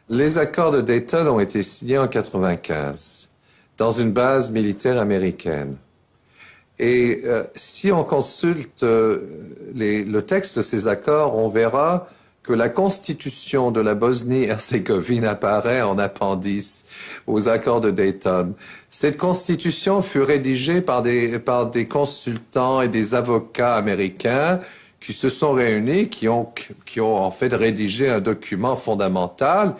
Les accords de Dayton ont été signés en 1995 dans une base militaire américaine. Et si on consulte le texte de ces accords, on verra que la constitution de la Bosnie-Herzégovine apparaît en appendice aux accords de Dayton. Cette constitution fut rédigée par des consultants et des avocats américains qui se sont réunis, qui ont en fait rédigé un document fondamental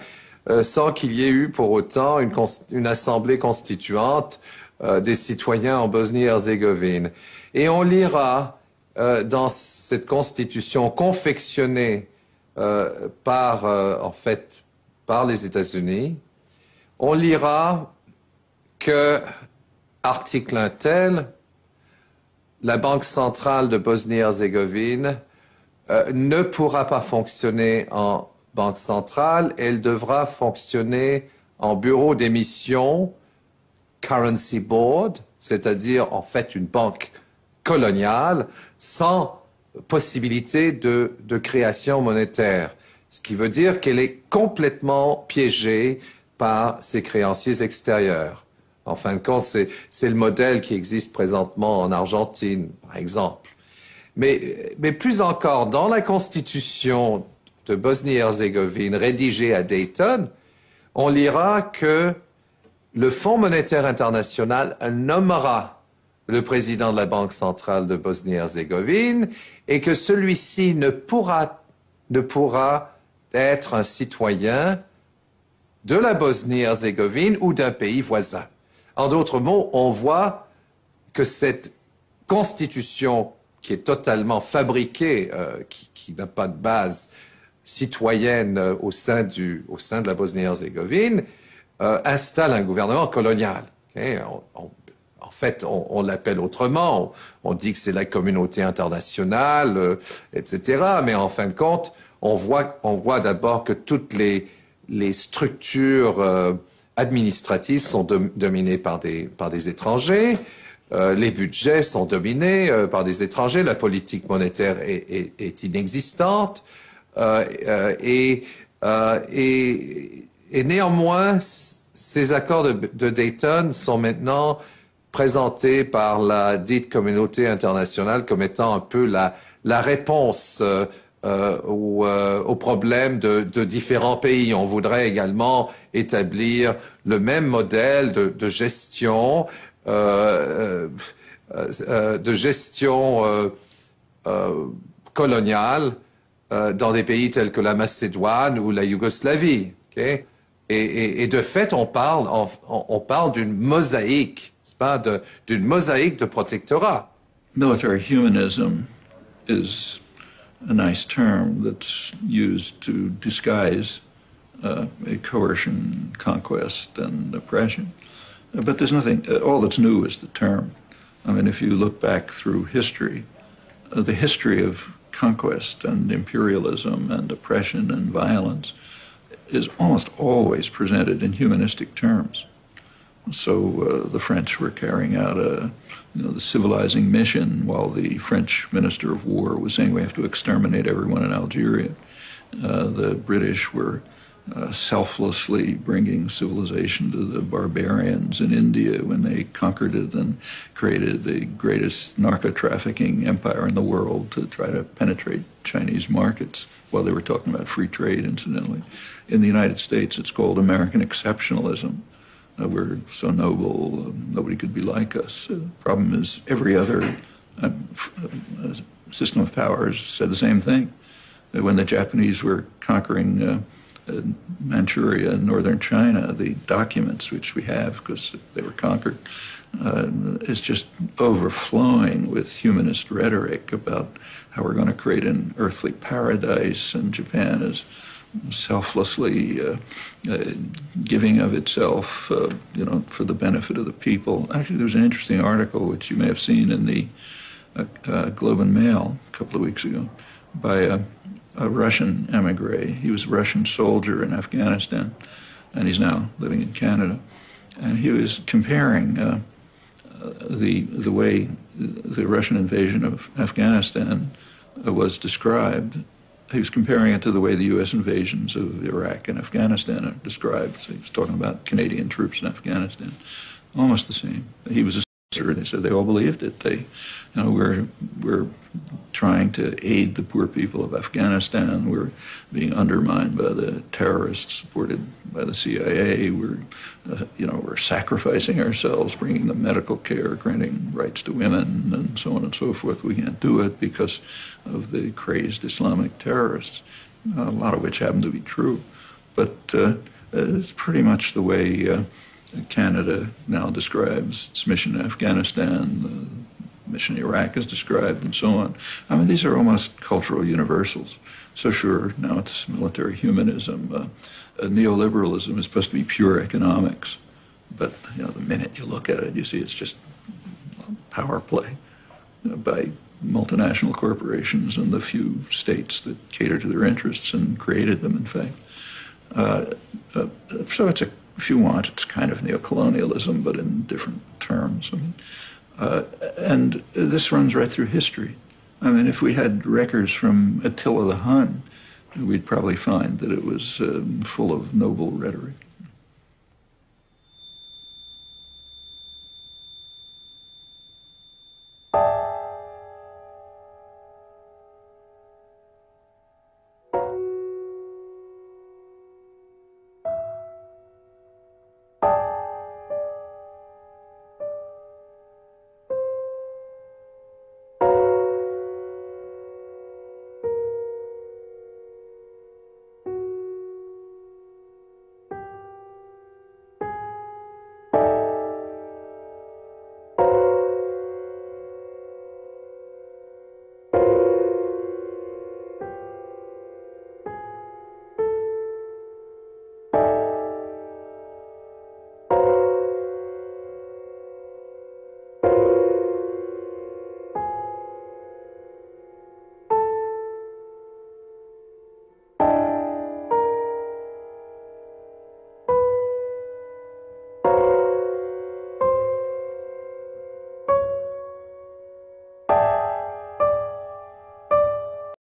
sans qu'il y ait eu pour autant une assemblée constituante des citoyens en Bosnie-Herzégovine. Et on lira dans cette constitution confectionnée par les États-Unis, on lira que, article 1 tel, la Banque centrale de Bosnie-Herzégovine ne pourra pas fonctionner en banque centrale, elle devra fonctionner en bureau d'émission, currency board, c'est-à-dire en fait une banque coloniale, sans possibilité de création monétaire. Ce qui veut dire qu'elle est complètement piégée par ses créanciers extérieurs. En fin de compte, c'est le modèle qui existe présentement en Argentine, par exemple. Mais plus encore, dans la constitution de Bosnie-Herzégovine rédigée à Dayton, on lira que le Fonds monétaire international nommera le président de la Banque centrale de Bosnie-Herzégovine et que celui-ci ne pourra être un citoyen de la Bosnie-Herzégovine ou d'un pays voisin. En d'autres mots, on voit que cette constitution qui est totalement fabriquée, qui n'a pas de base citoyenne au sein de la Bosnie-Herzégovine, installe un gouvernement colonial. Okay? En fait, on l'appelle autrement, on dit que c'est la communauté internationale, etc. Mais en fin de compte, on voit d'abord que toutes les structures administratives sont dominées par des étrangers, les budgets sont dominés par des étrangers, la politique monétaire est inexistante, et néanmoins, ces accords de Dayton sont maintenant présentés par la dite communauté internationale comme étant un peu la réponse aux problèmes de différents pays. On voudrait également établir le même modèle de gestion, coloniale dans des pays tels que la Macédoine ou la Yougoslavie. Okay? Et de fait, on parle d'une mosaïque, c'est pas d'une mosaïque de protectorat. Military humanism is a nice term that's used to disguise a coercion, conquest, and oppression. But there's nothing, all that's new is the term. I mean, if you look back through history, the history of conquest and imperialism and oppression and violence is almost always presented in humanistic terms. So the French were carrying out the civilizing mission while the French Minister of War was saying we have to exterminate everyone in Algeria. The British were selflessly bringing civilization to the barbarians in India when they conquered it and created the greatest narco-trafficking empire in the world to try to penetrate Chinese markets while they were talking about free trade, incidentally. In the United States, it's called American exceptionalism. We're so noble, nobody could be like us. The problem is every other system of power has said the same thing. When the Japanese were conquering Manchuria and northern China, the documents which we have, because they were conquered, is just overflowing with humanist rhetoric about how we're going to create an earthly paradise, and Japan is selflessly giving of itself, for the benefit of the people. Actually, there was an interesting article, which you may have seen in the Globe and Mail a couple of weeks ago, by a Russian emigre. He was a Russian soldier in Afghanistan, and he's now living in Canada. And he was comparing the way the Russian invasion of Afghanistan was described. He was comparing it to the way the U.S. invasions of Iraq and Afghanistan are described. So he was talking about Canadian troops in Afghanistan. Almost the same. He was a soldier. They said they all believed it. We're trying to aid the poor people of Afghanistan. We're being undermined by the terrorists supported by the CIA. We're sacrificing ourselves, bringing them medical care, granting rights to women, and so on and so forth. We can't do it because of the crazed Islamic terrorists, a lot of which happen to be true. But it's pretty much the way Canada now describes its mission in Afghanistan, mission in Iraq is described, and so on. I mean, these are almost cultural universals. So sure, now it's military humanism. Neoliberalism is supposed to be pure economics, but the minute you look at it, you see it's just power play by multinational corporations and the few states that cater to their interests and created them, in fact. So it's if you want, it's kind of neocolonialism, but in different terms. I mean, and this runs right through history. I mean, if we had records from Attila the Hun, we'd probably find that it was full of noble rhetoric.